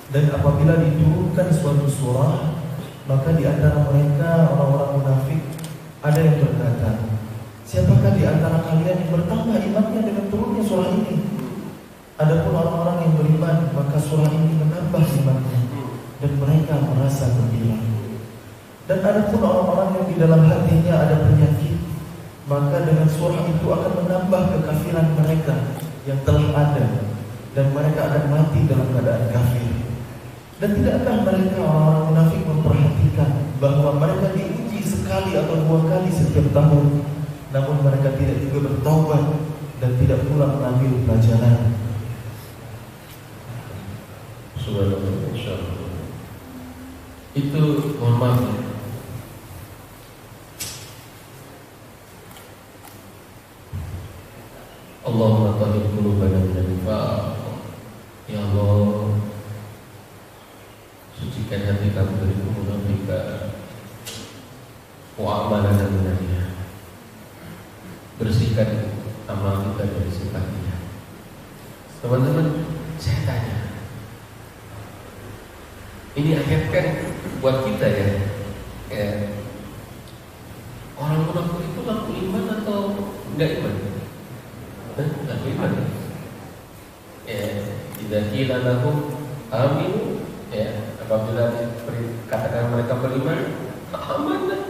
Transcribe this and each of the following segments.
Dan apabila diturunkan suatu surah, maka di antara mereka orang-orang munafik ada yang berkata, siapakah di antara kalian yang bertambah imannya dengan turunnya surah ini? Adapun orang-orang yang beriman, maka surah ini menambah imannya dan mereka merasa gembira. Dan adapun orang-orang yang di dalam hatinya ada penyakit, maka dengan surah itu akan menambah kekafiran mereka yang telah ada, dan mereka akan mati dalam keadaan kafir. Dan tidakkah mereka orang-orang munafik memperhatikan bahwa mereka diuji sekali atau dua kali setiap tahun, namun mereka tidak juga bertaubat dan tidak pula mengambil pelajaran. Subhanallah, insyaallah. Itu mohon maaf ya. Allahumma tahhir qulubana min nifaq. Ya Allah, sucikan hati kami dari kemunafikan, wa amalana min riya. Bersihkan amal kita dari sifatnya. Teman-teman, saya tanya, ini ayat kan buat kita ya, orang munafik itu laku iman atau enggak iman? Laku iman. Idza qila lahum aminu, apabila dikatakan mereka beriman, amanah.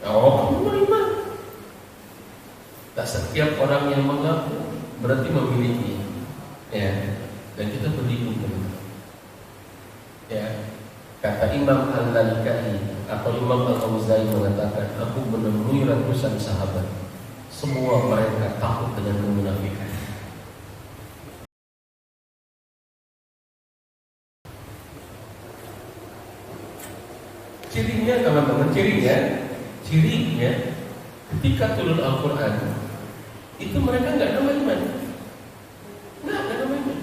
Oh, beriman. Tak setiap orang yang mengaku berarti memiliki, dan kita beriman. Kata Imam Al-Lalikai atau Imam Al-Auza'i mengatakan, aku menemui ratusan sahabat, semua mereka takut dengan kemunafikan. Cirinya teman-teman, cirinya ketika turun Al-Quran itu mereka nggak ada iman, nggak ada iman.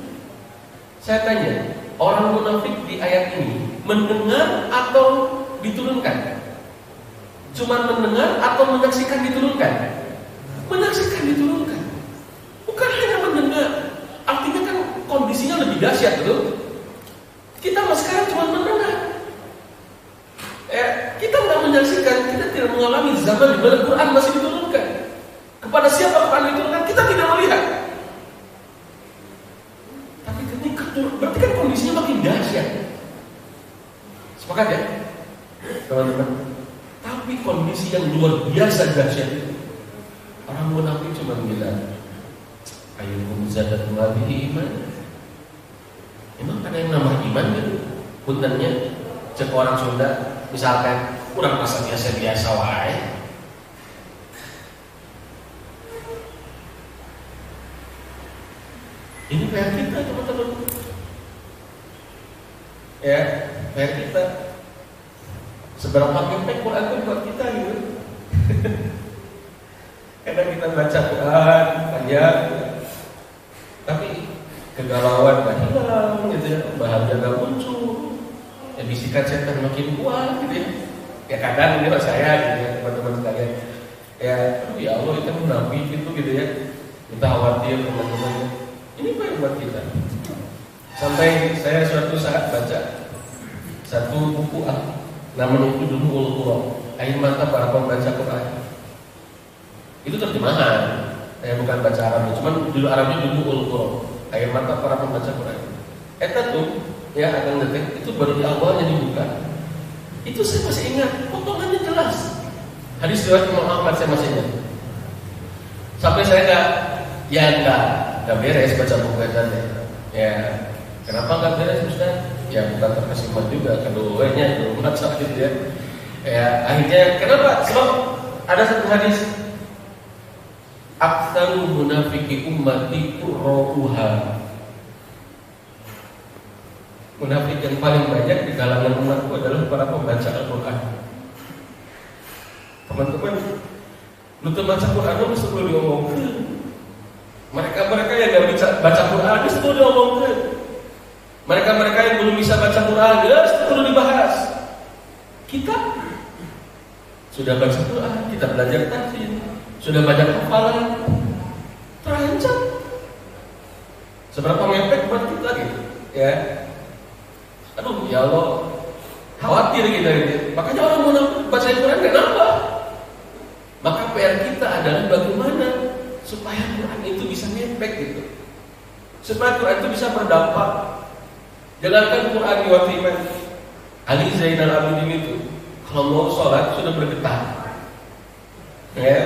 Saya tanya, orang munafik di ayat ini mendengar atau diturunkan? Cuma mendengar atau menyaksikan diturunkan? Menyaksikan diturunkan. Bukan hanya mendengar. Artinya kan kondisinya lebih dahsyat, betul? Kita sekarang cuma mendengar. Kita nggak menyaksikan, kita tidak mengalami zaman di mana Quran masih diturunkan. Kepada siapa Quran diturunkan, kita tidak melihat. Tapi ketika turun, berarti kan kondisinya makin dahsyat. Sepakat ya, teman-teman? Tapi kondisi yang luar biasa dahsyat itu, orang munafik cuma bilang, ayyukum zadatu hadhihi iman. Emang ada yang nambah iman gitu? Puntennya, cek orang Sunda, misalkan kurang masa biasa-biasa wae. Ini PR kita, teman-teman. PR kita. Seberapa impact Quran itu buat kita gitu. Kadang kita baca Quran banyak, tapi kegalauan gak hilang gitu ya, bahagia gak muncul, bisikan setan makin kuat gitu ya. Ya kadang ini saya gitu ya, teman-teman sekalian. Ya Allah, itu munafik gitu ya. Kita khawatir teman-teman. Ini baik buat kita. Sampai saya suatu saat baca satu buku namanya itu Dumu'ul Qur'an, air mata para pembaca Quran. Itu terjemahan, saya bukan baca Arabnya, cuman judul Arabnya Dumu'ul Qur'an, air mata para pembaca Quran. Eta tuh akan detek itu baru di awalnya dibuka. Itu saya masih ingat, potongannya jelas. Hadis riwayat Imam Ahmad saya masih ingat. Sampai saya enggak beres baca buku itu. Kenapa enggak beres Ustaz? Bukan terkesima juga, keduanya belum sakit gitu ya. Akhirnya kenapa? Sebab ada satu hadis, aktsaru munafiki ummati qurra'uha. Munafik yang paling banyak di kalangan umatku adalah para pembaca Al-Quran. Teman-teman, lu baca Quran itu perlu diomongkan. Mereka yang nggak bisa baca Quran itu perlu diomongkan. Mereka yang belum bisa baca Quran itu perlu dibahas. Kita sudah baca Quran, kita belajar tafsir, sudah banyak hafalan, terancam. Seberapa ngepek buat kita gitu, ya. itu bisa ngefek gitu. Supaya Quran itu bisa berdampak. Jangankan Quran di waktu iman. Ali Zainal Abidin itu kalau mau sholat sudah bergetar, ya,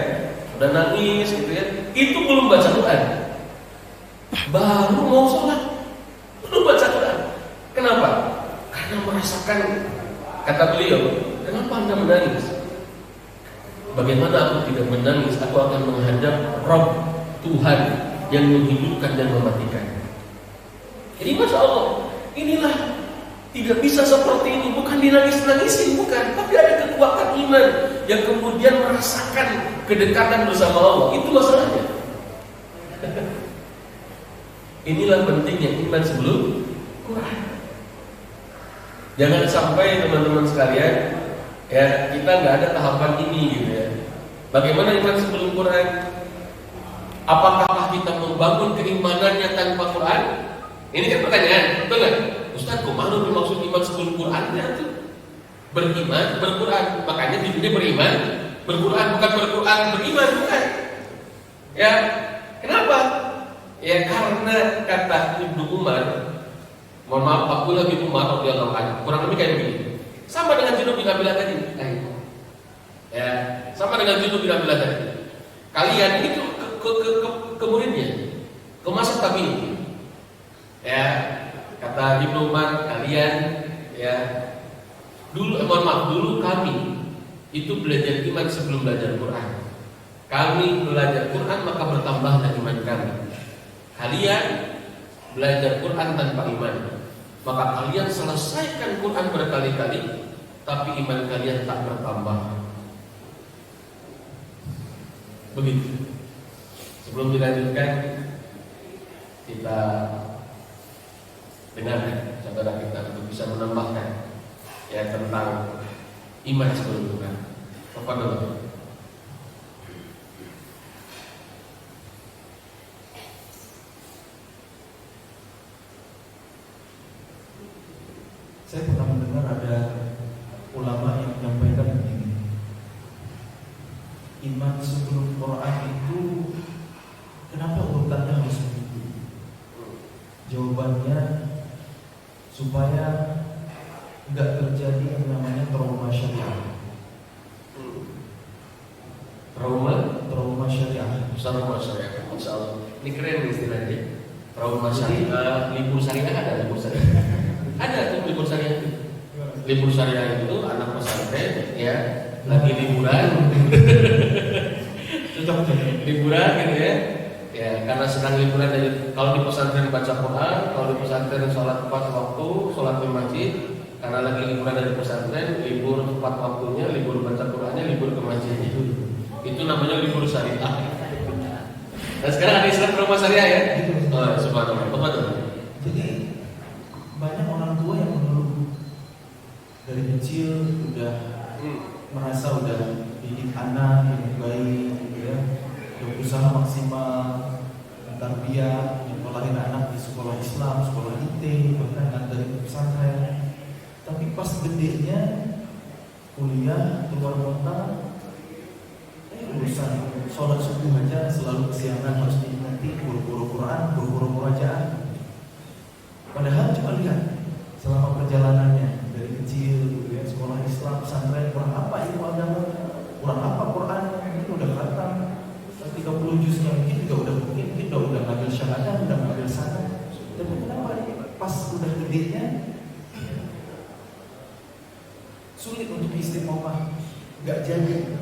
sudah nangis gitu ya. Itu belum baca Quran, baru mau sholat, belum baca Quran. Kenapa? Karena merasakan, kata beliau, kenapa Anda menangis? Bagaimana aku tidak menangis? Aku akan menghadap Rabb, Tuhan yang menghidupkan dan mematikan. Jadi Masya Allah, inilah tidak bisa seperti ini, bukan dinangis-nangisin, bukan, tapi ada kekuatan iman yang kemudian merasakan kedekatan bersama Allah. Itu masalahnya. Inilah pentingnya iman sebelum Quran. Jangan sampai teman-teman sekalian, ya, kita nggak ada tahapan ini gitu ya. Bagaimana iman sebelum Quran? Apakah kita membangun keimanannya tanpa Quran? Ini kan pertanyaan, betul nggak? Ustaz, kok mana dimaksud iman sebelum Qurannya tuh? Beriman, berquran. Makanya judulnya beriman, berquran, bukan berquran, beriman, bukan. Ya, kenapa? Ya karena kata Ibnu Umar, mohon maaf, Abdullah bin Umar radhiyallahu anhu, kurang lebih kayak begini. Sama dengan Junub bin Abdullah tadi. Ya, sama dengan Junub bin Abdullah tadi. Kalian ini ke muridnya, ke masa tabi'in. Ya, kata Ibnu Umar, kalian ya dulu, mohon maaf, dulu kami itu belajar iman sebelum belajar Quran. Kami belajar Quran maka bertambahlah iman kami. Kalian belajar Quran tanpa iman, maka kalian selesaikan Quran berkali-kali, tapi iman kalian tak bertambah. Begitu. Sebelum dilanjutkan, kita dengarkan saudara kita untuk bisa menambahkan ya tentang iman sebelum Quran. Apa dulu? Saya pernah mendengar ada ulama yang menyampaikan begini, iman sebelum Quran itu kenapa urutannya harus begitu? Jawabannya supaya nggak terjadi yang namanya trauma syariah. Trauma syariah. Trauma syariah. Insyaallah. Ini keren istilahnya. Trauma syariah, libur syariah ada libur syariah. Ada tuh libur syariah. Libur syariah itu anak pesantren ya lagi liburan. Liburan gitu ya. Ya, karena sedang liburan dari, kalau di pesantren baca Quran, kalau di pesantren sholat tepat waktu, sholat di masjid. Karena lagi liburan dari pesantren, libur tepat waktunya, libur baca Qurannya, libur ke masjidnya. Itu namanya libur syariah. Nah sekarang ada istilah trauma syariah ya. Oh, subhanallah. Betul. Jadi banyak orang tua yang mengeluh dari kecil udah merasa udah didik anak yang baik, gitu ya, udah berusaha maksimal tarbiyah, nyekolahin anak di sekolah Islam, sekolah IT, bahkan nganterin ke pesantren. Tapi pas gedenya kuliah keluar kota, urusan sholat subuh aja selalu kesiangan, harus diingetin, buru-buru Quran, buru-buru murajaah. Padahal cuma lihat selama perjalanannya dari kecil, ya, sekolah Islam, pesantren, kurang apa ilmu agama, kurang apa Quran, mungkin udah khatam 30 juznya, mungkin udah ngambil syahadah, udah ngambil sana. Tapi kenapa pas udah gedenya sulit untuk istiqomah, nggak jadi.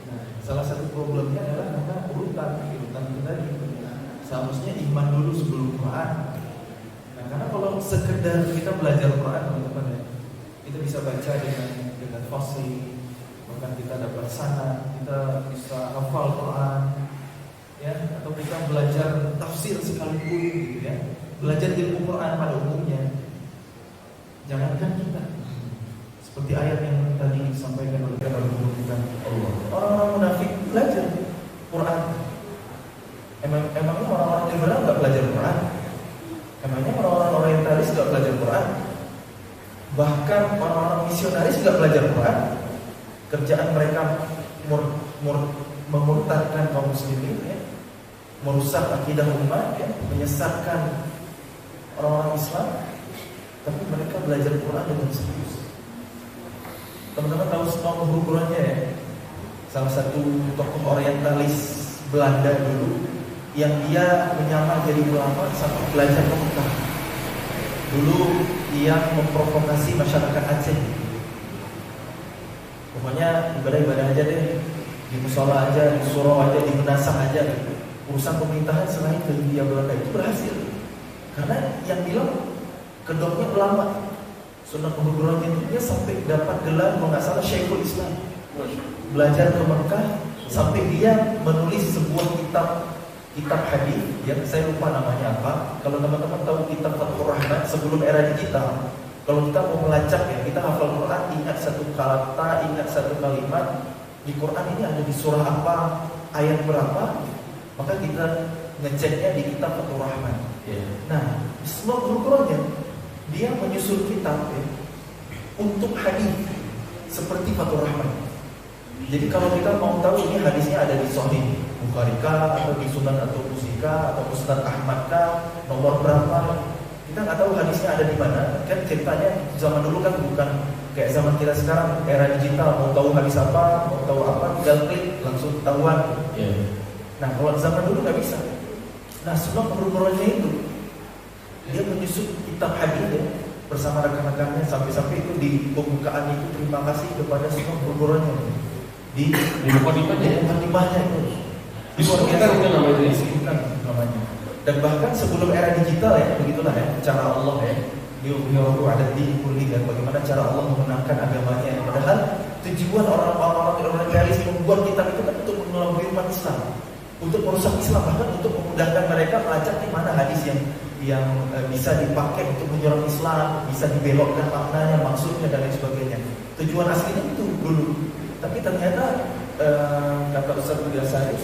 Nah, salah satu problemnya adalah karena urutan kita tadi. Seharusnya iman dulu sebelum Quran. Nah, karena kalau sekedar kita belajar Quran, teman-teman ya, kita bisa baca dengan fasih, bahkan kita dapat sanad, kita bisa hafal Quran, ya, atau kita belajar tafsir sekalipun, gitu ya, belajar ilmu Quran pada umumnya. Jangankan kita, seperti ayat yang tadi disampaikan oleh Allah, orang-orang munafik belajar Quran. Emangnya orang-orang liberal nggak belajar Quran? Emangnya orang-orang orientalis nggak belajar Quran? Bahkan orang-orang misionaris nggak belajar Quran? Kerjaan mereka memurtadkan kaum muslimin, ya. merusak akidah umat, ya, menyesatkan orang-orang Islam, tapi mereka belajar Quran dengan serius. Teman-teman tahu semua hubungannya ya? Salah satu tokoh orientalis Belanda dulu yang dia menyamar jadi ulama sampai belajar ke Mekah. Dulu dia memprovokasi masyarakat Aceh. Pokoknya ibadah-ibadah aja deh, di musola aja, di surau aja, di menasah aja. Urusan pemerintahan selain ke India Belanda itu berhasil. Karena yang bilang kedoknya ulama. Sunnah Nubuwwah itu dia sampai dapat gelar kalau nggak salah Syekhul Islam. Belajar ke Mekah sampai dia menulis sebuah kitab hadis yang saya lupa namanya apa. Kalau teman-teman tahu kitab Fathur Rahman sebelum era digital, kalau kita mau melacak ya, kita hafal Quran, ingat satu kata, ingat satu kalimat di Quran ini ada di surah apa, ayat berapa, maka kita ngeceknya di kitab Fathur Rahman. Nah, semua guru-gurunya dia menyusun kitab ya, untuk hadis seperti Fathur Rahman. Jadi kalau kita mau tahu ini hadisnya ada di Sahih Bukhari kah, atau di Sunan atau Musika atau Musnad Ahmad kah, nomor berapa, kita nggak tahu hadisnya ada di mana. Kan ceritanya zaman dulu kan bukan kayak zaman kita sekarang, era digital, mau tahu hadis apa, mau tahu apa, tinggal klik langsung ketahuan. Nah kalau zaman dulu nggak bisa. Nah semua guru-gurunya itu dia menyusun kitab hadis ya, bersama rekan-rekannya, sampai-sampai itu di pembukaan itu terima kasih kepada semua guru-gurunya di mukadimahnya itu. Disebutkan itu namanya, disebutkan namanya. Dan bahkan sebelum era digital ya, begitulah ya cara Allah ya, Yuhyiru ada di kulli, dan bagaimana cara Allah memenangkan agamanya. Padahal tujuan orang-orang orientalis membuat kitab itu kan untuk mengelabui umat Islam, untuk merusak Islam, bahkan untuk memudahkan mereka melacak di mana hadis yang bisa dipakai untuk menyerang Islam, bisa dibelokkan maknanya, maksudnya dan lain sebagainya. Tujuan aslinya itu dulu. Tapi ternyata kata Ustaz Budi Asari,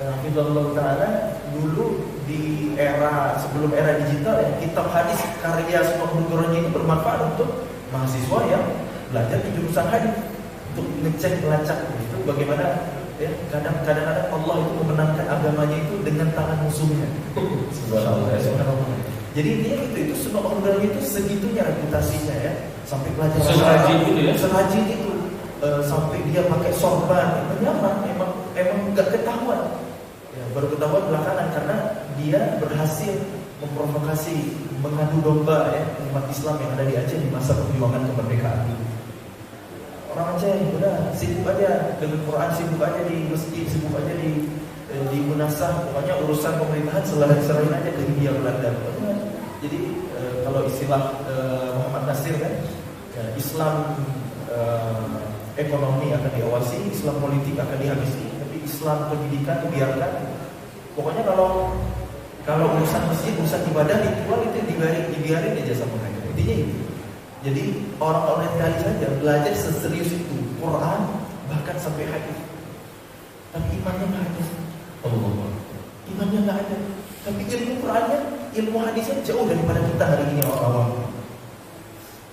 Hafizahullah Ta'ala, dulu di era sebelum era digital ya, kitab hadis karya semua guru-gurunya itu bermanfaat untuk mahasiswa yang belajar di jurusan hadis, untuk ngecek melacak itu bagaimana ya, kadang-kadang Allah itu memenangkan agamanya itu dengan tangan musuhnya. Subhanallah. Jadi intinya itu semua orang itu segitunya reputasinya ya, sampai pelajar serajin itu ya, serajin itu sampai dia pakai sorban, menyamar, emang nggak ketahuan. Ya, baru ketahuan belakangan karena dia berhasil memprovokasi, mengadu domba ya umat Islam yang ada di Aceh di masa perjuangan kemerdekaan. Orang Aceh udah sibuk aja dengan Quran, sibuk aja di masjid, sibuk aja di munasah, pokoknya urusan pemerintahan selain aja ke Hindia Belanda. Jadi kalau istilah Muhammad Nasir kan, ya, Islam ekonomi akan diawasi, Islam politik akan dihabisi, tapi Islam pendidikan dibiarkan. Pokoknya kalau urusan masjid, urusan ibadah ritual itu dibiarin aja sama mereka. Intinya itu. Jadi orang orientalis saja belajar seserius itu Quran, bahkan sampai hadis. Tapi imannya nggak ada. Imannya nggak ada. Tapi ilmu Qurannya, ilmu hadisnya jauh daripada kita hari ini orang awam.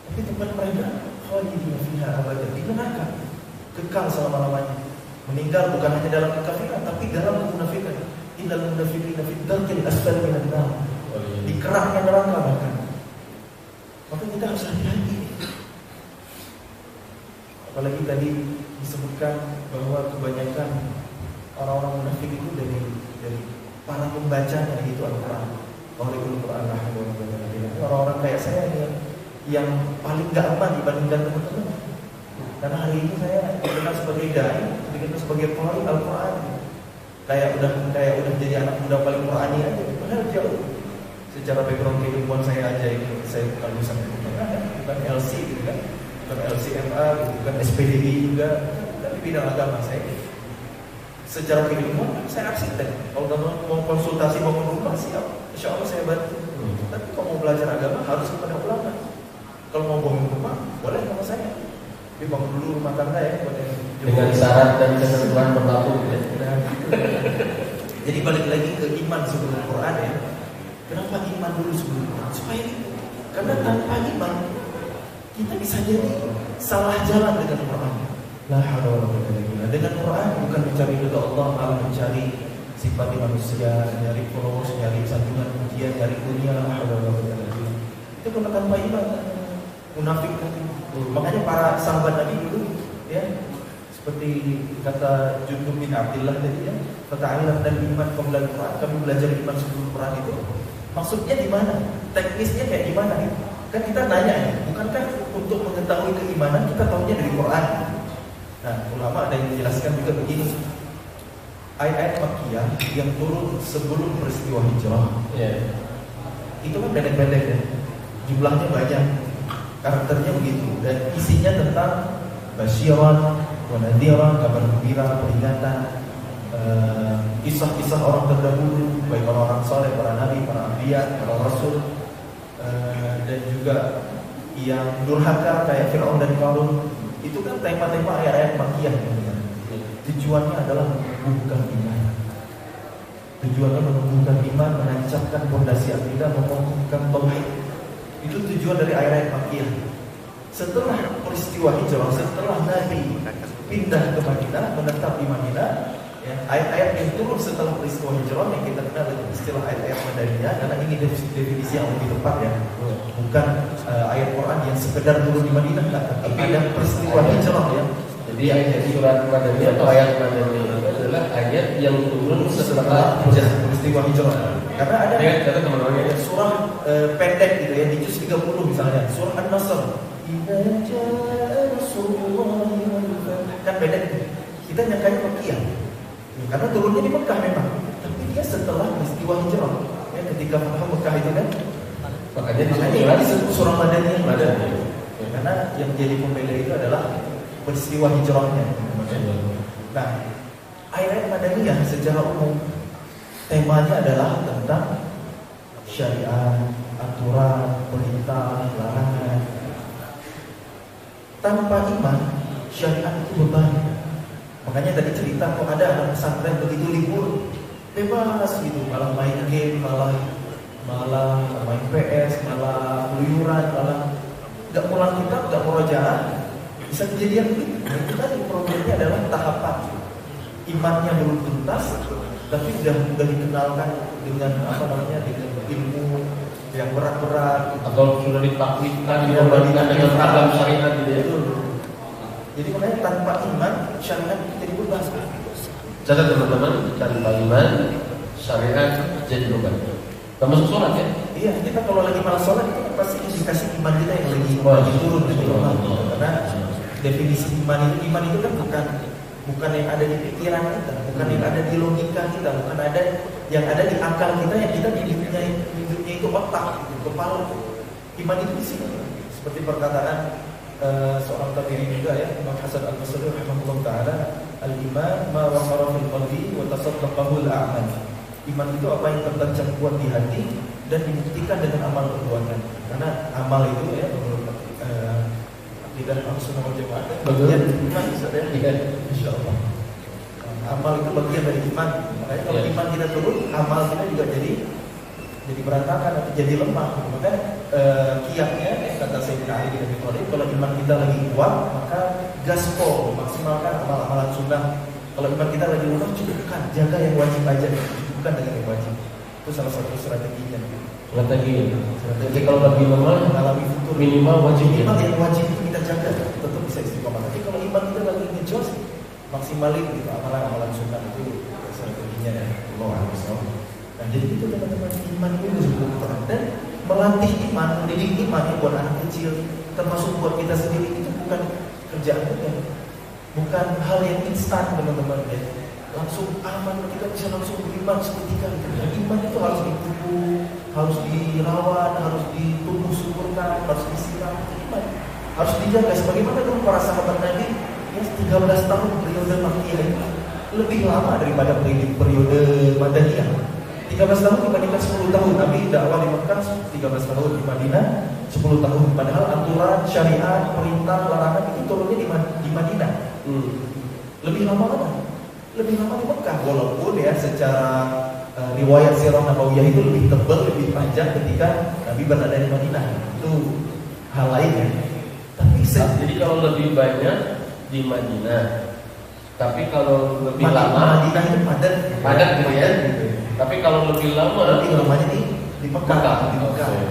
Tapi tempat mereka khalidina fiha abadan, di neraka, kekal selama-lamanya. Meninggal bukan hanya dalam kekafiran, tapi dalam kemunafikan. Innal munafiqina fi darkil asfali minan nar. Di keraknya neraka bahkan. Maka kita harus hati-hati. Apalagi tadi disebutkan bahwa kebanyakan orang-orang munafik itu dari para pembacanya itu Al-Quran. Walaupun Quran orang-orang kayak saya yang paling gak aman dibandingkan teman-teman. Karena hari ini saya dikenal sebagai dai, dikenal sebagai pengari Al-Quran. Kayak udah jadi anak muda paling Qurani aja. Padahal jauh. Secara background kehidupan saya aja itu, saya bukan lulusan bukan LC gitu kan, bukan LCMA, bukan SPDI juga, tapi bidang agama saya. Secara kehidupan saya arsitek. Kalau mau konsultasi bangun rumah siap, insya Allah saya bantu. Tapi kalau mau belajar agama harus kepada ulama. Kalau mau bangun rumah boleh sama saya. Tapi bangun dulu rumah tangga ya, dengan syarat dan ketentuan berlaku. Jadi balik lagi ke iman sebelum Quran ya. Kenapa iman dulu sebelum Quran? Supaya karena tanpa iman kita bisa jadi salah jalan dengan Quran. La haula wala quwwata illa billah. Dengan Quran bukan mencari ridha Allah, malah mencari simpati manusia, nyari followers, nyari sanjungan pujian, nyari dunia. Itu bukan tanpa iman, munafik. Makanya para sahabat Nabi dulu, ya, seperti kata Jundub bin Abdillah tadi, ya, "Fata'alam dan iman qabla al-Quran." Kami belajar iman sebelum Quran itu. Maksudnya di mana? Teknisnya kayak gimana? Kan kita nanya ya, bukankah untuk mengetahui keimanan kita tahunya dari Quran? Nah, ulama ada yang menjelaskan juga begini. Ayat-ayat Makkiyah yang turun sebelum peristiwa hijrah, itu kan pendek-pendek ya, jumlahnya banyak, karakternya begitu, dan isinya tentang basyiran wa nadhiran, kabar gembira, peringatan, kisah-kisah orang terdahulu, baik orang-orang saleh, para nabi, para anbiya, para rasul, dan juga yang durhaka kayak Fir'aun dan Qarun. Itu kan tema-tema ayat-ayat Makkiyah. Tujuannya adalah menumbuhkan iman. Tujuannya menumbuhkan iman, menancapkan fondasi akidah, menumbuhkan tauhid. Itu tujuan dari ayat-ayat Makkiyah. Setelah peristiwa hijrah, setelah Nabi pindah ke Madinah, menetap di Madinah, ya, ayat-ayat yang turun setelah peristiwa hijrah yang kita kenal dengan istilah ayat-ayat Madaniyah, karena ini definisi yang lebih tepat ya, bukan ayat Quran yang sekedar turun di Madinah, tapi ada peristiwa hijrah ya. Jadi ayat surat Madaniyah atau ayat Madaniyah itu adalah ayat yang turun setelah peristiwa hijrah. Karena ada kata teman-teman ya, surah pendek gitu ya, di juz 30 misalnya, surah An-Nasr. Kan pendek. Kita nyangkanya Makkiyah. Karena turunnya di Mekah memang, tapi dia setelah peristiwa hijrah. Ya, ketika Fathu Mekah itu kan, makanya disebut surah Madaniyah. Karena yang jadi pembeda itu adalah peristiwa hijrahnya. Nah, ayat Madaniyah secara umum temanya adalah tentang syariat, aturan, perintah, larangan. Tanpa iman, syariat itu beban. Makanya tadi cerita kok ada anak pesantren begitu libur bebas gitu, malah main game, malah main PS, malah keluyuran, malah nggak pulang kitab, nggak murojaah. Bisa kejadian begitu. Nah, itu tadi problemnya adalah tahapan. Imannya belum tuntas, tapi sudah dikenalkan dengan dengan ilmu yang berat-berat, atau sudah ditaklidkan, dibandingkan dengan agama syariat gitu. Jadi makanya tanpa iman syariat jadi beban. Catat teman-teman, tanpa iman syariat jadi beban. Termasuk sholat ya? Iya, kita kalau lagi malas sholat itu kan pasti indikasi iman kita yang lagi turun dari Allah. Karena definisi iman itu kan bukan yang ada di pikiran kita, bukan yang ada di logika kita, bukan ada yang ada di akal kita, yang kita hidupnya itu otak, kepala. Iman itu di sini. Seperti perkataan seorang tabi'in juga ya, Imam Hasan Al-Basri rahimahullah taala, al-iman ma waqara fil qalbi wa tasaddaqahu al-a'mal. Iman itu apa yang tertancap kuat di hati dan dibuktikan dengan amal perbuatan. Karena amal itu ya menurut akidah Ahlussunnah wal Jamaah bagian iman, ya, insyaallah. Amal itu bagian dari iman. Makanya kalau iman kita turun, amal kita juga jadi berantakan atau jadi lemah. Maka kiatnya kata Sayyidina Ali bin Abi Thalib, kalau iman kita lagi kuat, maka gaspol, maksimalkan amal-amalan sunnah. Kalau iman kita lagi lemah, cukupkan, jaga yang wajib aja, cukupkan dengan yang wajib. Itu salah satu strateginya. Jadi kalau bagi lemah, alami futur, minimal wajib. Minimal yang wajib itu kita jaga, tetap bisa istiqomah. Tapi kalau iman kita lagi ngejos, maksimalin gitu amalan-amalan sunnah, itu strateginya ya. Allah Akbar. Nah, jadi itu teman-teman, iman itu sebetulnya, dan melatih iman, mendidik iman ya, buat anak kecil, termasuk buat kita sendiri, itu bukan kerjaan kita, bukan hal yang instan teman-teman ya. Langsung aman, kita bisa langsung beriman seketika gitu. Dan iman itu harus dipupuk, harus dirawat, harus ditumbuh suburkan, harus disiram. Iman harus dijaga. Sebagaimana dulu para sahabat Nabi ya, 13 tahun periode Makkiyah itu lebih lama daripada periode Madaniyah. 13 tahun dibandingkan 10 tahun. Nabi dakwah di Mekah 13 tahun, di Madinah 10 tahun. Padahal aturan, syariat, perintah, larangan itu turunnya di Madinah. Lebih lama mana? Lebih lama di Mekah. Walaupun ya secara riwayat sirah nabawiyah itu lebih tebal, lebih panjang ketika Nabi berada di Madinah. Itu hal lain ya. Tapi jadi kalau lebih banyak di Madinah, Tapi kalau lebih Madinah lama, itu padat gitu ya. Tapi kalau lebih lama, lebih lamanya di Mekah. Mekah. Di Mekah. Oke.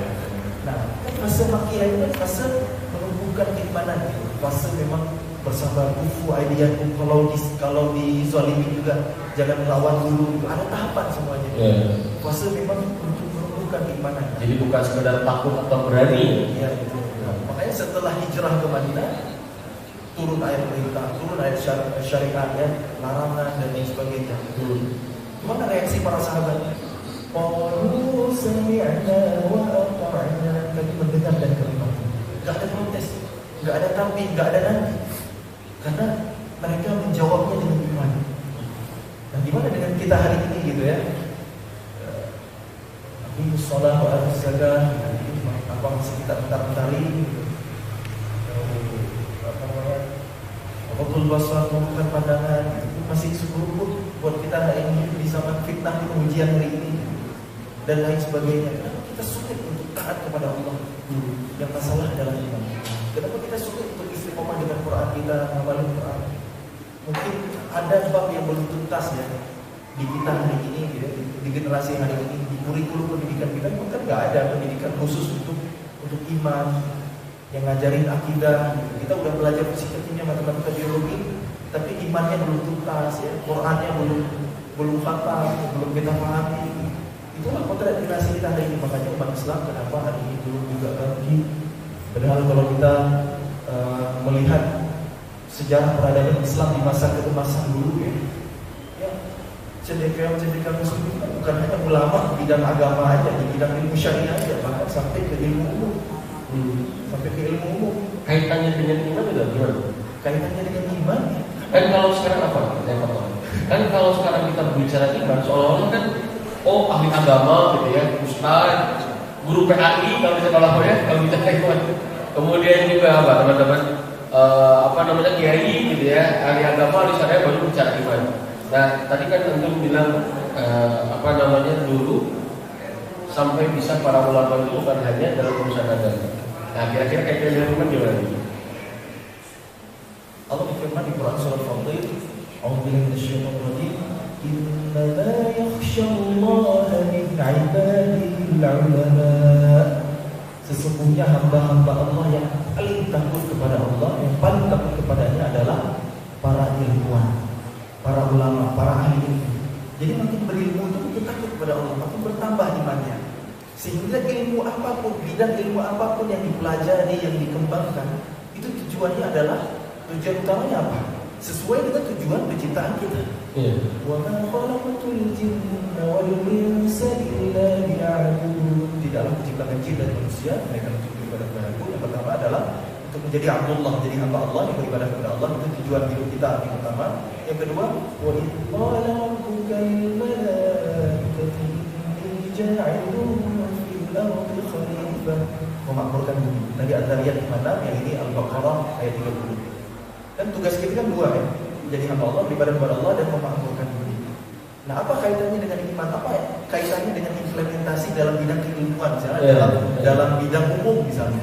Nah, kan fase Makkiyah itu kan fase menumbuhkan keimanan gitu. Fase memang bersabar, kufu aidiyakum, kalau dizalimi juga jangan melawan dulu. Ada tahapan semuanya. Yeah. Fase memang untuk menumbuhkan keimanan. Jadi bukan sekedar takut atau berani. Iya, gitu. Nah, makanya setelah hijrah ke Madinah turun ayat perintah, turun ayat syariat, ya, larangan dan lain sebagainya. Gimana reaksi para sahabat? Qalu sami'na wa ata'na. Kami mendengar dan kami patuh. Gak ada protes, gak ada tapi, gak ada nanti. Karena mereka menjawabnya dengan iman. Nah, gimana dengan kita hari ini gitu ya? Aqimus shalah wa atuz zakah. Apa masih kita bentar-bentari gitu. Apa namanya? Ghadul basar, membuka pandangan, itu masih cukup buat kita hari ini di zaman fitnah, ujian hari ini dan lain sebagainya. Kenapa kita sulit untuk taat kepada Allah? Yang masalah adalah iman. Kenapa kita sulit untuk istiqomah dengan Quran kita, mengamalkan Quran? Mungkin ada bab yang belum tuntas ya di kita hari ini, gitu, di generasi hari ini, di kurikulum pendidikan kita mungkin nggak ada pendidikan khusus untuk iman, yang ngajarin akidah. Kita udah belajar fisika, kimia, matematika, biologi, tapi imannya belum tuntas ya, Qurannya belum hafal, belum kita pahami. Itulah kontraksi kita hari ini. Makanya umat Islam kenapa hari ini belum juga bangkit. Padahal kalau kita melihat sejarah peradaban Islam di masa keemasan dulu ya cendekia muslim bukan hanya ulama di bidang agama aja, di bidang ilmu syariah aja, bahkan sampai ke ilmu umum. Sampai ke ilmu umum. Kaitannya dengan iman juga gimana? Kaitannya dengan iman. Kan kalau sekarang apa? Kan kalau sekarang kita berbicara iman, seolah-olah kan ahli agama gitu ya, ustaz, guru PAI kalau di sekolah ya, kalau bicara iman. Kemudian juga apa teman-teman? Kiai gitu ya, ahli agama, ahli syariah baru bicara iman. Nah, tadi kan antum bilang dulu sampai bisa para ulama itu bukan hanya dalam urusan agama. Nah, kira-kira kaitannya dengan iman gimana? Allah berfirman di Quran surah Fatir, "A'udzubillahi minasyaitonir rajim. Innama yakhsyallaha min 'ibadihi al-'ulama." Sesungguhnya hamba-hamba Allah yang paling takut kepada Allah, yang paling takut kepadanya adalah para ilmuwan, para ulama, para ahli ilmu. Jadi makin berilmu itu makin takut kepada Allah, makin bertambah imannya. Sehingga ilmu apapun, bidang ilmu apapun yang dipelajari, yang dikembangkan, itu tujuannya adalah, tujuan utamanya apa? Sesuai dengan tujuan penciptaan kita. Wa ma khalaqatul jinna wal insa illa liya'budun. Di dalam penciptaan jin dan manusia, mereka untuk beribadah kepada Aku. Yang pertama adalah untuk menjadi Abdullah, menjadi hamba Allah yang beribadah kepada Allah. Itu tujuan hidup kita yang pertama. Yang kedua, wa idh qala rabbuka lil malaikati inni ja'ilun fil ardi khalifah. Memakmurkan bumi. Nabi Al-Dariyat 6, yang ini Al-Baqarah ayat 30. Dan tugas kita kan dua ya, jadi hamba Allah, beribadah kepada Allah, dan memakmurkan bumi. Nah, apa kaitannya dengan iman? Apa kaitannya dengan implementasi dalam bidang keilmuan, misalnya dalam bidang umum misalnya?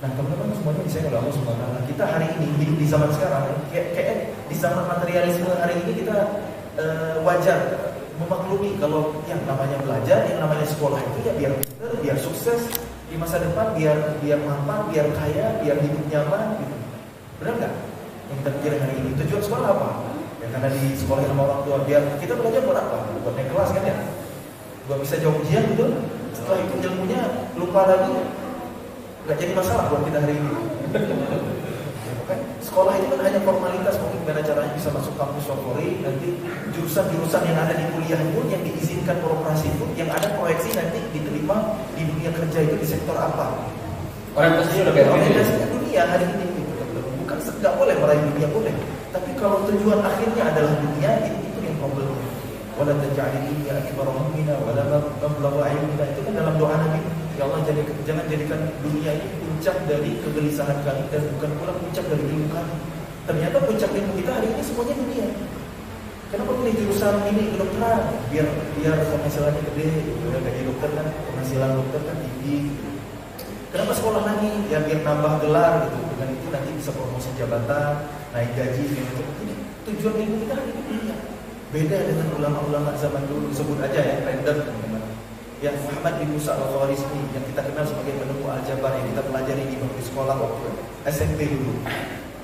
Nah, teman-teman semuanya disayang oleh Allah Subhanahu wa Ta'ala. Kita hari ini hidup di zaman sekarang, kayak di zaman materialisme hari ini kita wajar memaklumi kalau yang namanya belajar, yang namanya sekolah itu ya biar pintar, biar sukses di masa depan, biar mapan, biar kaya, biar hidup nyaman gitu. Benar nggak? Yang kita pikirin hari ini, tujuan sekolah apa? Ya karena di sekolah sama orang tua, biar kita belajar buat apa? Buat naik kelas kan ya? Buat bisa jawab ujian gitu. Setelah itu ilmunya lupa lagi, nggak jadi masalah buat kita hari ini. Ya, kan? Sekolah itu kan hanya formalitas, mungkin gimana caranya bisa masuk kampus favorit, nanti jurusan-jurusan yang ada di kuliah pun, yang diizinkan beroperasi pun, yang ada proyeksi nanti diterima di dunia kerja itu di sektor apa? Orientasinya udah kayak gitu. Orientasinya dunia hari ini. Bukan nggak boleh meraih dunia, boleh. Tapi kalau tujuan akhirnya adalah dunia, itu yang problemnya. Wala taj'alil dunya akbar hammina wala mablagha ilmina. Itu kan dalam doa Nabi. Ya Allah, jangan jadikan dunia ini puncak dari kegelisahan kami, dan bukan pula puncak dari ilmu kami. Ternyata puncak ilmu kita hari ini semuanya dunia. Kenapa pilih jurusan ini kedokteran? Biar penghasilannya gede, gaji dokter kan, penghasilan dokter kan tinggi. Kenapa sekolah lagi? Ya biar nambah gelar gitu. Dengan itu nanti bisa promosi jabatan, naik gaji gitu. Jadi Tujuan ilmu kita hari ini dunia. Beda dengan ulama-ulama zaman dulu, sebut aja ya, random teman-teman. Yang Muhammad bin Musa al-Khwarizmi yang kita kenal sebagai penemuh aljabar yang kita pelajari di bangku sekolah waktu SMP dulu.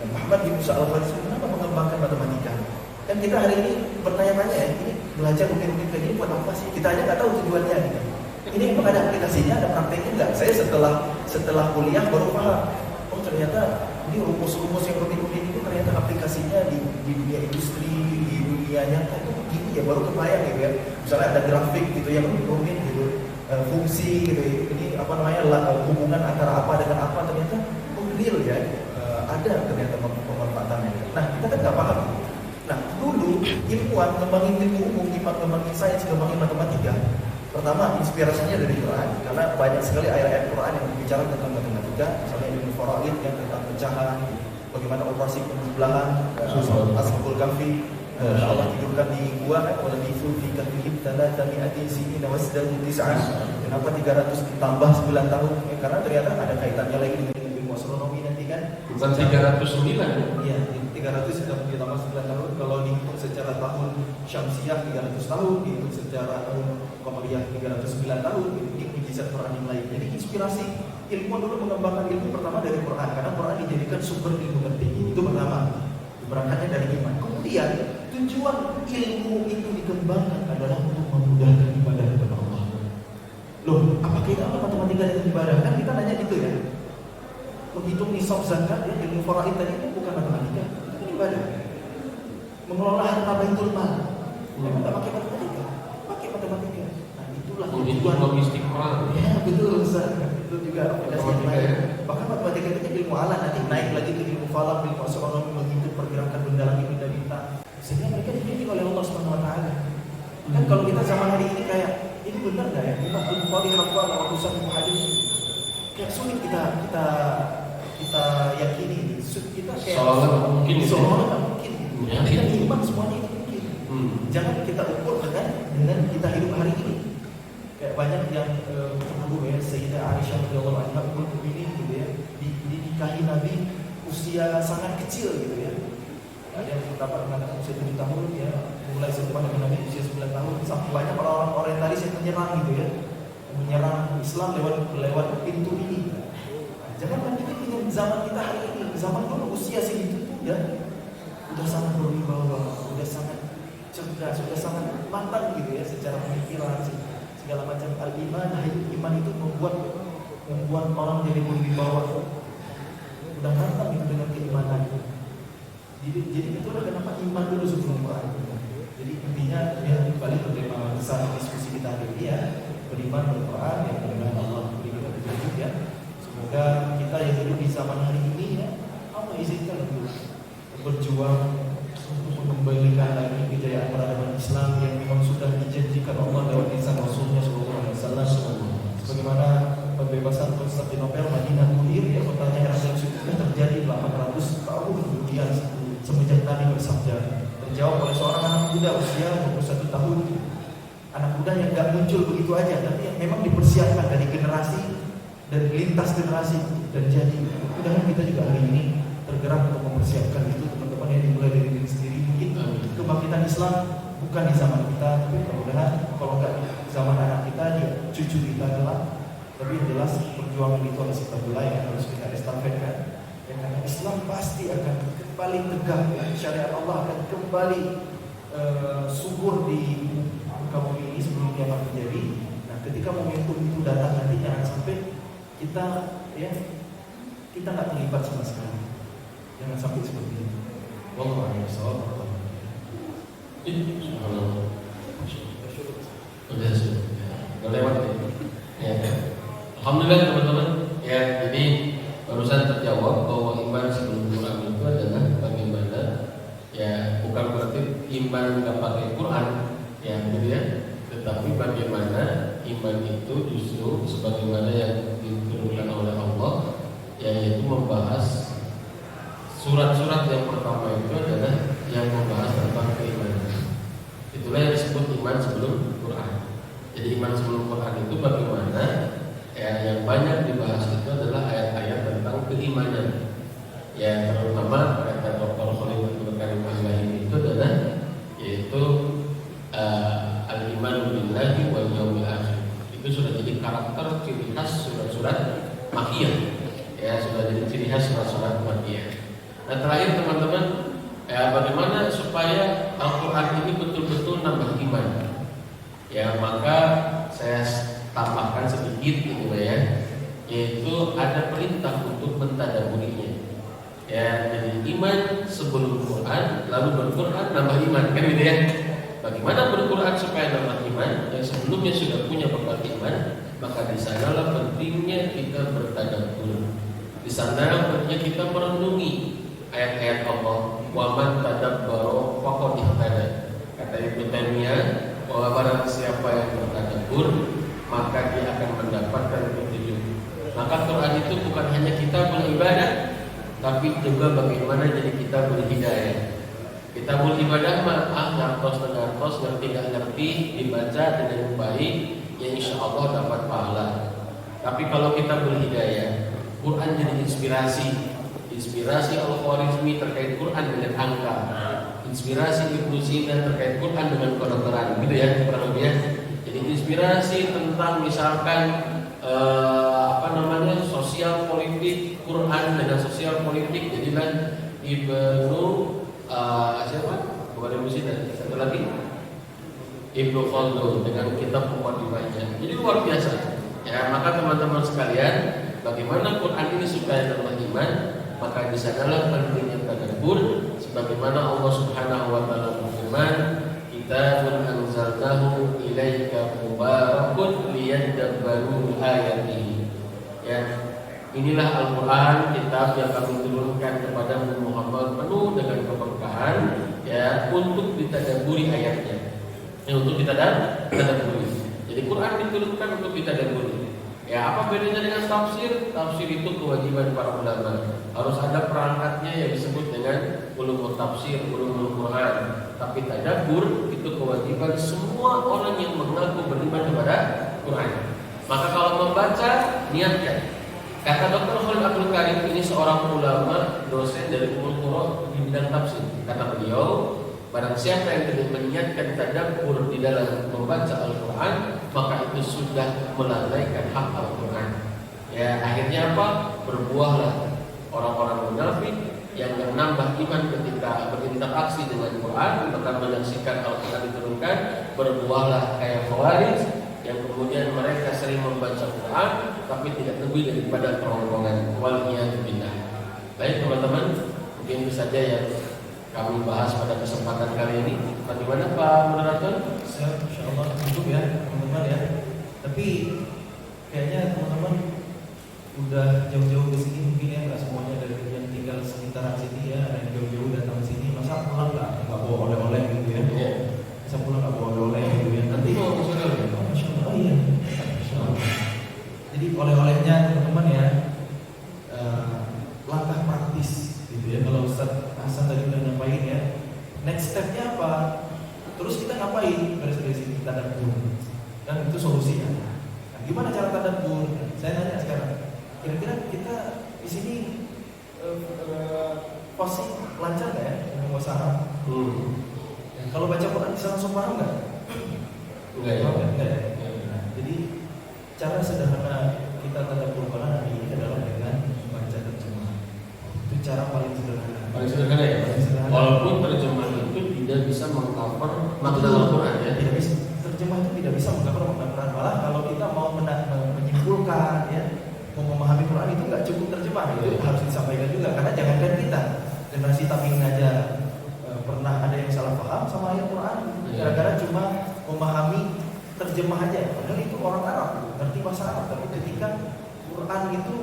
Dan Muhammad bin Musa al-Khwarizmi kenapa mengembangkan matematika? Dan kita hari ini bertanya-tanya ya, ini belajar mungkin kayak gini buat apa sih? Kita aja nggak tahu tujuannya gitu. Ini emang ada aplikasinya, ada prakteknya nggak? Saya setelah kuliah baru paham. Oh ternyata ini rumus-rumus yang rumit-rumit itu ternyata aplikasinya di dunia industri, di dunia nyata itu begini ya, baru kebayang gitu ya. Misalnya ada grafik gitu yang rumit gitu, fungsi gitu. Ini apa namanya hubungan antara apa dengan apa, ternyata real ya, ada ternyata pemanfaatannya. Nah kita kan nggak paham. Nah dulu ilmuwan ngembangin ilmu umum, ngembangin sains, ngembangin matematika. Pertama inspirasinya dari Quran, karena banyak sekali ayat-ayat Quran yang berbicara tentang matematika, misalnya ilmu faraid yang tentang pecahan, bagaimana operasi pembelahan, ashabul kahfi, Allah tidurkan di gua, wala bisu fi kahfihim 300 sinina wasdadu tis'an. Kenapa 300 ditambah 9 tahun? Karena ternyata ada kaitannya lagi dengan ilmu astronomi nanti kan. Bukan 309. Iya, 300 sudah ditambah 9 tahun. Kalau dihitung secara tahun Syamsiah 300 tahun, dihitung secara tahun Qamariyah 309 tahun. Ini mujizat Quran yang lain. Jadi inspirasi ilmu dulu mengembangkan ilmu pertama dari Quran, karena Quran dijadikan sumber ilmu tertinggi. Itu pertama. Berangkatnya dari iman. Kemudian tujuan ilmu itu dikembangkan adalah untuk memudahkan ibadah kepada Allah. Loh, apa kaitannya matematika dengan ibadah? Kan kita nanya gitu ya. Menghitung nisab zakat, ya, ilmu faraid tadi itu bukan matematika, itu kan ibadah. Mengelola harta baitul mal, memang nggak pakai matematika, pakai matematika. Nah itulah tujuan logistik perang. Ya betul, Ustaz. Itu juga aplikasi lain. Bahkan matematika itu ilmu alam, nanti naik lagi ke ilmu falak, ilmu astronomi, menghitung pergerakan benda langit, benda bintang. Sehingga mereka dididik oleh Allah Subhanahu Wa Taala. Kan kalau kita zaman hari ini kayak ini benar nggak ya? Kita al-Bukhari hafal, al-Usan hadis. Kayak sulit kita yakini, kita kayak seolah-olah mungkin, seolah-olah mungkin. Ya. Dengan iman semuanya itu mungkin. Jangan kita ukur dengan kita hidup hari ini. Kayak banyak yang dulu ya, Sayyidah Aisyah radhiyallahu anha ummul mukminin gitu ya, dinikahi Nabi usia sangat kecil gitu ya. Ada yang mendapat mengatakan usia 7 tahun ya, mulai setelah dengan Nabi usia 9 tahun. Sampai banyak orang-orang orientalis yang menyerang gitu ya, menyerang Islam lewat pintu ini. Jangan bandingkan dengan zaman kita hari ini. Zaman dulu usia segitu udah sangat berwibawa, udah sangat cerdas, sudah sangat matang gitu ya secara pemikiran, segala macam. Iman itu membuat orang jadi berwibawa, udah matang itu dengan keimanan. Jadi itulah kenapa iman dulu sebelum Quran. Jadi intinya ya kembali ke tema besar diskusi kita hari ini ya, beriman bil-Quran ya, beriman Allah, beriman petunjuk ya. Semoga kita yang hidup di zaman hari ini ya, Allah izinkan dulu berjuang untuk mengembalikan lagi kejayaan peradaban Islam yang memang sudah dijanjikan Allah lewat lisan Rasulnya SAW. Sebagaimana pembebasan Konstantinopel, Madinah, Tuhir ya, kotanya Heraklion sudah terjadi 800 tahun kemudian semenjak Nabi bersabda. Terjawab oleh seorang anak muda usia 21 tahun. Anak muda yang gak muncul begitu aja, tapi yang memang dipersiapkan dari generasi, dari lintas generasi. Dan jadi mudah-mudahan kita juga hari ini tergerak untuk mempersiapkan itu, teman-teman, yang dimulai dari diri sendiri. Mungkin kebangkitan Islam bukan di zaman kita, tapi mudah-mudahan kalau nggak di zaman anak kita, ya cucu kita kelak. Tapi yang jelas perjuangan itu harus kita mulai, harus kita estafetkan. Ya, karena Islam pasti akan kembali tegak, ya. Syariat Allah akan kembali subur di muka bumi ini sebelum kiamat terjadi. Nah, ketika momentum itu datang nanti, jangan sampai kita nggak terlibat sama sekali. Jangan sampai seperti itu. Wallahu a'lam bishawab. Udah lewat ya. Alhamdulillah teman-teman. Ya, jadi barusan terjawab bahwa iman sebelum Quran itu adalah bagaimana ya, bukan berarti iman nggak pakai Quran ya, gitu ya. Tetapi bagaimana iman itu justru sebagaimana yang diturunkan oleh Allah, yaitu membahas surat-surat yang pertama itu adalah yang membahas tentang keimanan. Itulah yang disebut iman sebelum Quran. Jadi iman sebelum Quran itu bagaimana ya, yang banyak dibahas itu adalah ayat-ayat tentang keimanan. Ya, terutama kata Dr. Khalil Abdul Karim Al-Lahimi itu karakter ciri khas surat-surat Makkiyah. Ya, sudah jadi ciri khas surat-surat Makkiyah. Nah, terakhir teman-teman, bagaimana supaya Al-Quran ini betul-betul nambah iman? Ya, maka saya tambahkan sedikit gitu ya, yaitu ada perintah untuk mentadaburinya. Ya, jadi iman sebelum Quran, lalu berquran nambah iman, kan gitu ya. Bagaimana berquran supaya nambah iman? Yang sebelumnya sudah punya bekal iman, maka di sanalah pentingnya kita bertadabbur. Di sana pentingnya kita merenungi ayat-ayat Allah. Wa man tadabbara faqad ihtada. Kata Ibnu Taimiyah, bahwa barang siapa yang bertadabbur, maka dia akan mendapatkan petunjuk. Maka Quran itu bukan hanya kita beribadah, tapi juga bagaimana jadi kita berhidayah. Kita beribadah mah ngertos, ngerti nggak ngerti, dibaca dengan baik, ya insya Allah dapat pahala. Tapi kalau kita berhidayah, Quran jadi inspirasi Al-Khwarizmi terkait Quran dengan angka, inspirasi Ibnu Sina terkait Quran dengan kedokteran, gitu ya kurang lebih ya. Jadi inspirasi tentang misalkan sosial politik Quran dengan sosial politik, jadilah Ibnu siapa? Bukan Ibnu Sina, satu lagi Ibnu Khaldun dengan kitab Muqaddimahnya. Jadi luar biasa. Ya, maka teman-teman sekalian, bagaimana Quran ini supaya nambah iman? Maka di sanalah pentingnya tadabbur, sebagaimana Allah Subhanahu wa taala berfirman, "Kitabun anzalnahu ilaika mubarakun liyadabbaru ayatihi." Ya, inilah Al-Quran, kitab yang kami turunkan kepada Muhammad penuh dengan keberkahan, ya, untuk ditadaburi ayatnya. Untuk ditadaburi. Jadi Quran diturunkan untuk ditadaburi. Ya, apa bedanya dengan tafsir? Tafsir itu kewajiban para ulama. Harus ada perangkatnya yang disebut dengan ulumul tafsir, ulumul Quran. Tapi tadabbur itu kewajiban semua orang yang mengaku beriman kepada Quran. Maka kalau membaca, niatkan. Kata Dr. Khalid Abdul Karim, ini seorang ulama, dosen dari Ummul Qura di bidang tafsir. Kata beliau, barang siapa yang tidak meniatkan tadabbur di dalam membaca Al-Quran, maka itu sudah melalaikan hak Al-Quran. Ya, akhirnya apa? Berbuahlah orang-orang munafik yang menambah iman ketika berinteraksi dengan Quran, bahkan menyaksikan Al-Quran diturunkan. Berbuahlah kayak Khawarij yang kemudian mereka sering membaca Quran tapi tidak lebih daripada kerongkongan. Waliyadzubillah. Baik teman-teman, mungkin itu saja yang kami bahas pada kesempatan kali ini. Bagaimana Pak Moderator? Insyaallah cukup ya teman-teman ya. Tapi kayaknya teman-teman udah jauh-jauh ke sini mungkin ya, nggak semuanya dari yang tinggal sekitaran sini ya, ada yang jauh-jauh datang ke sini. Masa pulang nggak bawa oleh-oleh gitu ya? Iya. Masa pulang nggak bawa oleh-oleh gitu ya? Nanti Masya Allah, iya. Masya Allah. Jadi oleh-olehnya teman-teman ya, langkah praktis gitu ya. Kalau Ustaz Hasan tadi udah nyampain ya, next stepnya apa? Terus kita ngapain? Dari sini tadabbur, dan itu solusinya. Nah, gimana cara tadabbur? Saya nanya sekarang, kira-kira kita di sini pasti lancar nggak ya dengan bahasa Arab? Kalau baca Quran bisa langsung paham nggak? Enggak ya. Enggak ya. Nah, jadi cara sederhana kita tadabbur Quran hari ini adalah dengan membaca terjemah. Itu cara paling sederhana. Paling sederhana ya. Walaupun terjemah itu tidak bisa mengcover makna Al-Quran ya. Tidak bisa. Terjemah itu tidak bisa mengcover makna Quran. Malah kalau kita mau menyimpulkan ya, mau memahami Quran itu nggak cukup terjemah, itu harus disampaikan juga. Karena jangankan kita, generasi tabligh aja pernah ada yang salah paham sama ayat Quran gara-gara cuma memahami terjemah aja. Padahal itu orang Arab, ngerti bahasa Arab, tapi ketika Quran itu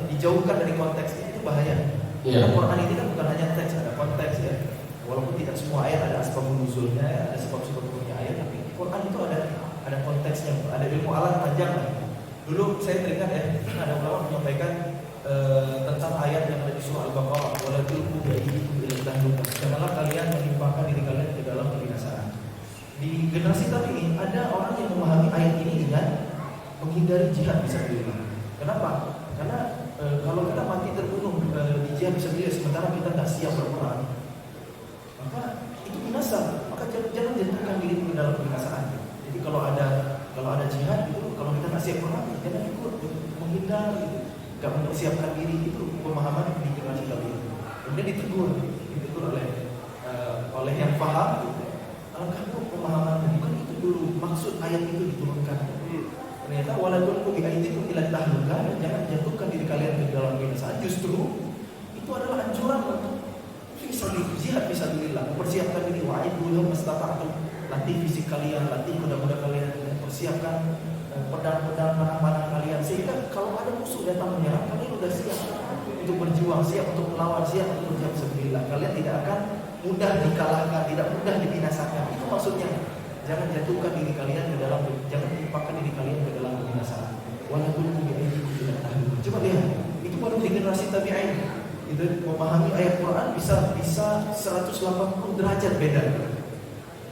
dijauhkan dari konteksnya itu bahaya. Karena Quran ini kan bukan hanya teks, ada konteks ya. Walaupun tidak semua ayat ada asbabun nuzulnya, ada sebab-sebab turunnya ayat, tapi Quran itu ada konteksnya, ada ilmu alam panjang lah. Dulu saya teringat ya, ada ulama menyampaikan tentang ayat yang ada di surah Al-Baqarah, wala tulqu biaydikum ila tahluka. Janganlah kalian menimpakan diri kalian ke dalam kebinasaan. Di generasi tadi ini ada orang yang memahami ayat ini dengan menghindari jihad fisabilillah. Kenapa? Karena kalau kita mati terbunuh di jihad fisabilillah sementara kita nggak siap berperang, maka itu binasa. Maka jangan jatuhkan diri ke dalam kebinasaan. Jadi kalau ada siap perang, jangan ikut, menghindar, gitu. Gak mempersiapkan diri, itu pemahaman di generasi kami. Kemudian ditegur oleh yang paham. Gitu. Kalau kamu pemahaman bukan itu dulu maksud ayat itu diturunkan. Ternyata walaupun itu tidak tahlukah, jangan jatuhkan diri kalian ke dalam binasa. Justru itu adalah anjuran untuk jihad fisabilillah, mempersiapkan diri. Wa'idu lahum mastata'tum, latih fisik kalian, latih kuda-kuda kalian, persiapkan pedang-pedang panah-panah kalian, sehingga kalau ada musuh datang menyerang, kalian sudah siap untuk berjuang, siap untuk melawan, siap untuk berjihad fisabilillah. Kalian tidak akan mudah dikalahkan, tidak mudah dibinasakan. Itu maksudnya. Jangan jatuhkan diri kalian ke dalam, jangan timpakan diri kalian ke dalam kebinasaan. Walaupun bi'aidikum tidak tahu. Coba lihat, itu baru di generasi tabi'in. Itu memahami ayat Quran bisa 180 derajat beda.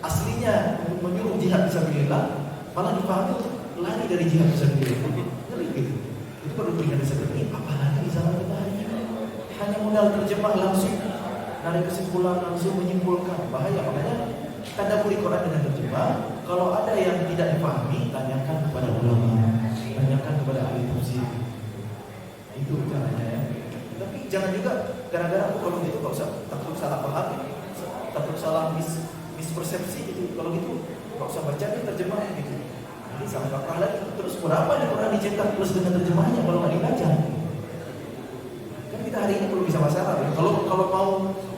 Aslinya menyuruh jihad fisabilillah, malah dipahami untuk lari dari jihad fisabilillah. Ngeri gitu. Itu baru di generasi tabi'in. Apalagi di zaman kita hari ini, hanya modal terjemah langsung, dari kesimpulan langsung menyimpulkan. Bahaya. Makanya tadabburi Quran dengan terjemah. Kalau ada yang tidak dipahami, tanyakan kepada ulama, tanyakan kepada ahli tafsir. Itu caranya ya. Tapi jangan juga gara-gara aku kalau gitu nggak usah, takut salah paham, takut salah mispersepsi gitu. Kalau gitu nggak usah baca deh terjemah gitu. Nanti salah kaprah lagi. Terus berapa di Quran dicetak plus dengan terjemahnya kalau nggak dibaca? Kan kita hari ini belum bisa bahasa Arab. Ya. Kalau mau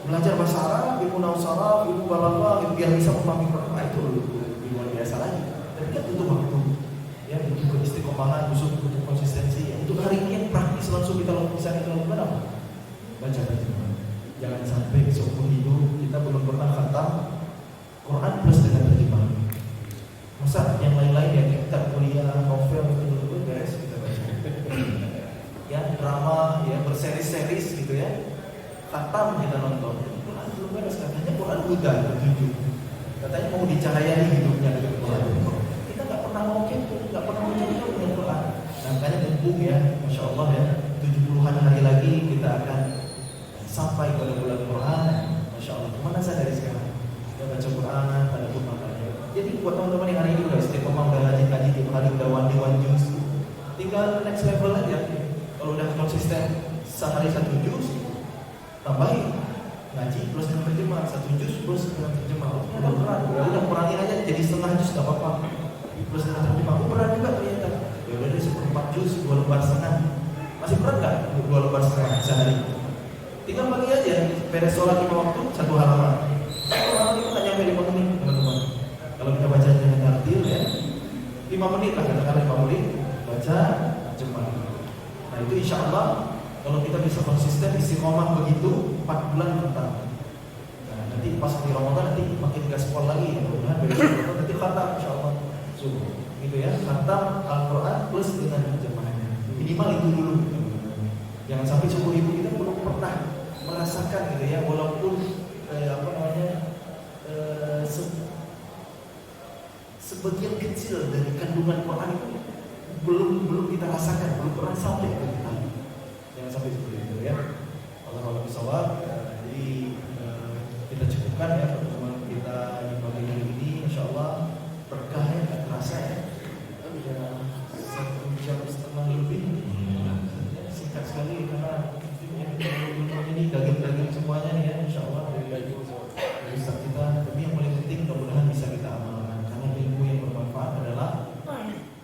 belajar bahasa Arab, ilmu nausaraf, ilmu balaghah, itu biar bisa memahami Quran, itu luar biasa lagi. Tapi kan butuh waktu, ya butuh keistiqomahan, butuh konsistensi. Ya. Untuk hari ini yang praktis langsung kita lakukan gimana? Baca terjemah. Jangan sampai seumur hidup kita belum pernah khatam Quran plus dengan terjemah. Masa yang lain-lain ya kita kuliah, novel itu beres kita baca. Ya drama, ya berseri-seris gitu ya. Khatam kita nonton, Quran belum beres, katanya Quran udah ketujuh, katanya mau dicahayai hidupnya dengan Quran. Kita nggak pernah mau kepo, nggak pernah mau coba dengan Quran. Nah, makanya mumpung ya, masya Allah ya, 70-an hari lagi kita akan sampai pada bulan Quran, masya Allah. Kemana saya dari sekarang? Kita baca Quran, pada bulan makanya. Jadi buat teman-teman yang hari ini udah istiqomah, udah rajin ngaji tiap hari, udah one juz, tinggal next level aja. Kalau udah konsisten sehari 1 juz, tambahin ngaji plus dengan terjemah, 1 juz plus dengan terjemah. Ada berat, udah kurangin aja jadi setengah juz nggak apa-apa. Plus dengan terjemah, berat juga ternyata. Ya udah deh 1/4 juz, 2 lembar setengah. Masih berat nggak? 2 lembar setengah sehari. Tinggal bagi aja, beres sholat 5 waktu 1 halaman. 1 halaman itu nggak nyampe 5 menit teman-teman. Kalau kita baca dengan tartil ya, 5 menit lah katakanlah 5 menit baca terjemah. Nah itu insya Allah. Kalau kita bisa konsisten istiqomah begitu 4 bulan pertama. Nah, nanti pas di Ramadan nanti makin gaspol lagi ya. Mudah-mudahan beres Ramadan nanti khatam insyaallah. Gitu ya, khatam Al-Qur'an plus dengan terjemahannya. Minimal itu dulu. Jangan sampai seumur hidup kita belum pernah merasakan gitu ya, walaupun sebagian kecil dari kandungan Quran itu belum kita rasakan, belum pernah sampai ke kita. Jangan sampai seperti itu ya. Allah bisawab. Jadi kita cukupkan ya pertemuan kita di pagi hari ini. Insyaallah berkah ya, tak terasa ya. Sudah 1 jam setengah lebih. Singkat sekali karena ini daging-daging semuanya nih ya. Insyaallah dari daging Ustaz kita. Tapi yang paling penting mudah-mudahan bisa kita amalkan. Karena ilmu yang bermanfaat adalah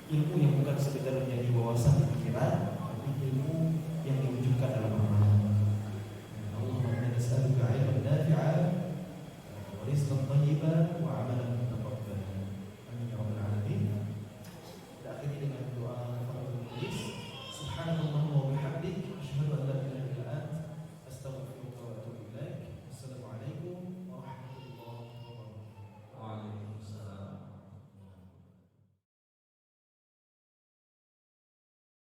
ilmu yang bukan sekedar menjadi wawasan pikiran, tapi ilmu yang diwujudkan dalam amalan. Allahumma inna nas'aluka 'ilman nafi'an wa rizqan thayyiban wa 'amalan